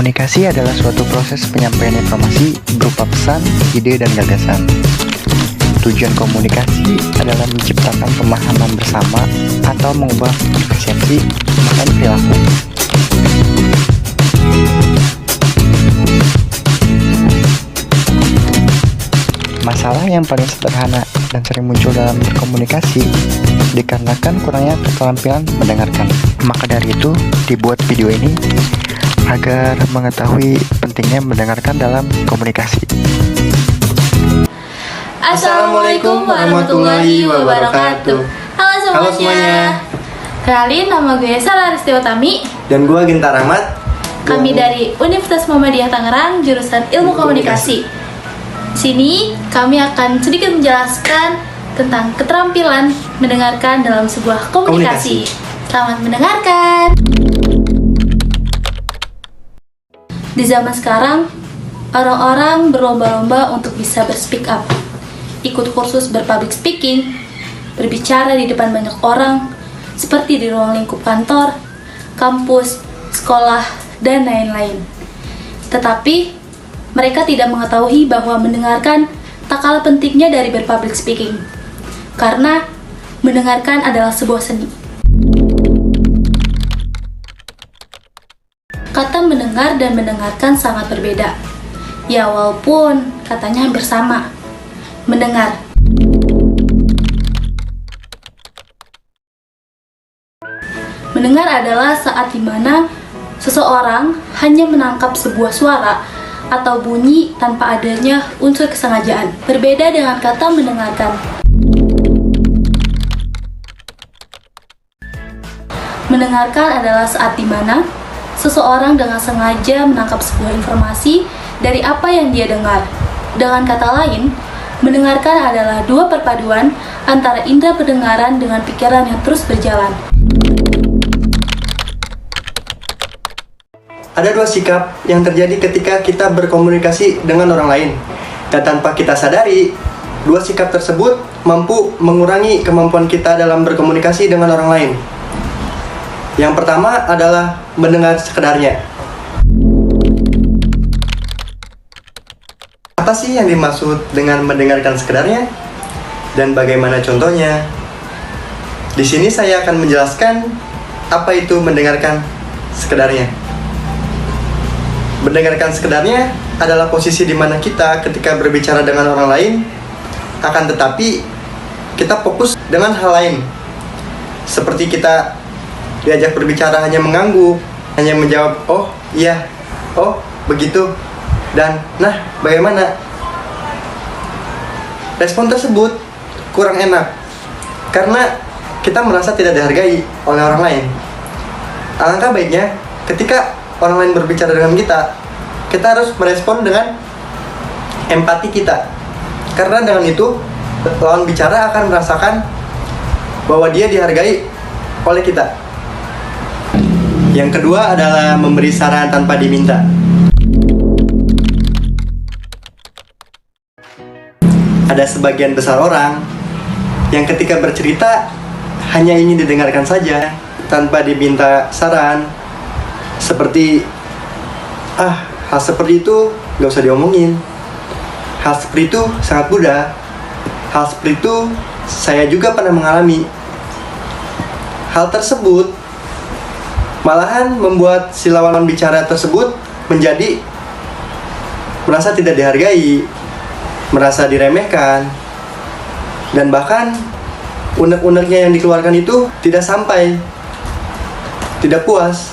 Komunikasi adalah suatu proses penyampaian informasi berupa pesan, ide, dan gagasan. Tujuan komunikasi adalah menciptakan pemahaman bersama atau mengubah persepsi dan perilaku. Masalah yang paling sederhana dan sering muncul dalam berkomunikasi dikarenakan kurangnya keterampilan mendengarkan. Maka dari itu, dibuat video ini agar mengetahui pentingnya mendengarkan dalam komunikasi. Assalamualaikum warahmatullahi wabarakatuh. Halo semuanya. Kenalin, nama gue Sarah Ristiwatami. Dan gue Ginta Rahmat. Kami dari Universitas Muhammadiyah Tangerang, jurusan Ilmu Komunikasi. Sini kami akan sedikit menjelaskan tentang keterampilan mendengarkan dalam sebuah komunikasi. Selamat mendengarkan. Di zaman sekarang, orang-orang berlomba-lomba untuk bisa berspeak up, ikut kursus berpublic speaking, berbicara di depan banyak orang, seperti di ruang lingkup kantor, kampus, sekolah, dan lain-lain. Tetapi, mereka tidak mengetahui bahwa mendengarkan tak kalah pentingnya dari berpublic speaking, karena mendengarkan adalah sebuah seni. Kata mendengar dan mendengarkan sangat berbeda. Ya, walaupun katanya hampir sama. Mendengar. Mendengar adalah saat dimana seseorang hanya menangkap sebuah suara atau bunyi tanpa adanya unsur kesengajaan. Berbeda dengan kata mendengarkan. Mendengarkan adalah saat dimana seseorang dengan sengaja menangkap sebuah informasi dari apa yang dia dengar. Dengan kata lain, mendengarkan adalah dua perpaduan antara indera pendengaran dengan pikiran yang terus berjalan. Ada dua sikap yang terjadi ketika kita berkomunikasi dengan orang lain. Dan tanpa kita sadari, dua sikap tersebut mampu mengurangi kemampuan kita dalam berkomunikasi dengan orang lain. Yang pertama adalah mendengar sekedarnya. Apa sih yang dimaksud dengan mendengarkan sekedarnya? Dan bagaimana contohnya? Di sini saya akan menjelaskan apa itu mendengarkan sekedarnya. Mendengarkan sekedarnya adalah posisi di mana kita ketika berbicara dengan orang lain, akan tetapi kita fokus dengan hal lain. Seperti kita diajak berbicara hanya mengangguk, hanya menjawab, oh iya, oh begitu, dan nah bagaimana. Respon tersebut kurang enak, karena kita merasa tidak dihargai oleh orang lain. Alangkah baiknya ketika orang lain berbicara dengan kita harus merespon dengan empati kita. Karena dengan itu, lawan bicara akan merasakan bahwa dia dihargai oleh kita. Yang kedua adalah memberi saran tanpa diminta. Ada sebagian besar orang yang ketika bercerita hanya ingin didengarkan saja tanpa diminta saran. Seperti, hal seperti itu gak usah diomongin. Hal seperti itu sangat mudah. Hal seperti itu saya juga pernah mengalami. Hal tersebut malahan membuat si lawan bicara tersebut menjadi merasa tidak dihargai, merasa diremehkan, dan bahkan unek-uneknya yang dikeluarkan itu tidak sampai, tidak puas.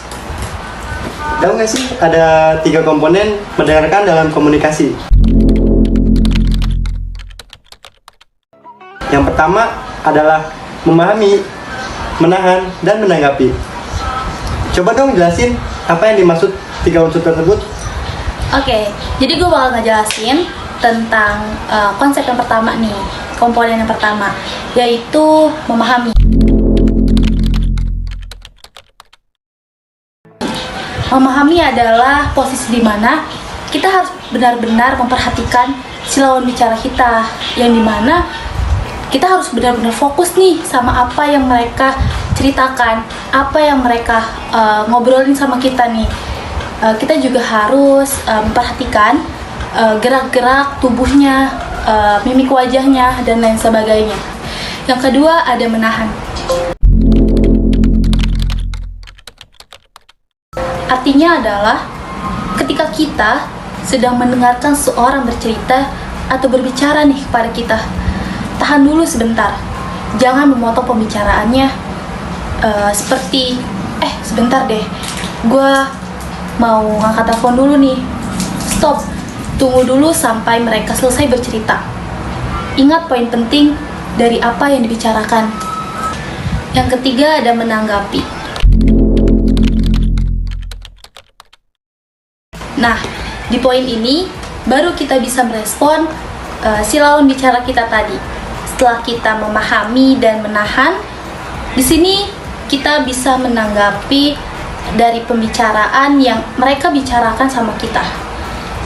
Tahu nggak sih, ada 3 komponen mendengarkan dalam komunikasi. Yang pertama adalah memahami, menahan, dan menanggapi. Coba dong jelasin apa yang dimaksud 3 unsur tersebut. Oke, jadi gue bakal ngejelasin tentang konsep yang pertama nih, komponen yang pertama, yaitu memahami. Memahami adalah posisi di mana kita harus benar-benar memperhatikan si lawan bicara kita, yang dimana kita harus benar-benar fokus nih sama apa yang mereka ceritakan, apa yang mereka ngobrolin sama kita nih. kita juga harus memperhatikan gerak-gerak tubuhnya, mimik wajahnya, dan lain sebagainya. Yang kedua, ada menahan. Artinya adalah ketika kita sedang mendengarkan seorang bercerita atau berbicara nih kepada kita, tahan dulu sebentar. Jangan memotong pembicaraannya seperti, sebentar deh, gue mau ngangkat telepon dulu nih. Stop, tunggu dulu sampai mereka selesai bercerita. Ingat poin penting dari apa yang dibicarakan. Yang ketiga, ada menanggapi. Nah, di poin ini baru kita bisa merespon si lawan bicara kita tadi. Setelah kita memahami dan menahan, di sini kita bisa menanggapi dari pembicaraan yang mereka bicarakan sama kita.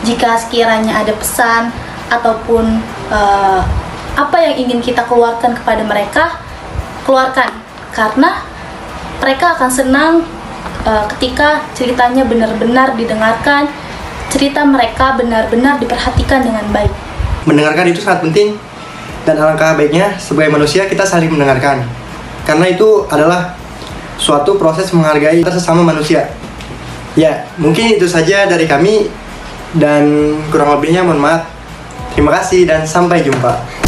Jika sekiranya ada pesan ataupun apa yang ingin kita keluarkan kepada mereka, keluarkan. Karena mereka akan senang ketika ceritanya benar-benar didengarkan, cerita mereka benar-benar diperhatikan dengan baik. Mendengarkan itu sangat penting, dan alangkah baiknya sebagai manusia kita saling mendengarkan. Karena itu adalah suatu proses menghargai sesama manusia. Ya, mungkin itu saja dari kami, dan kurang lebihnya mohon maaf. Terima kasih dan sampai jumpa.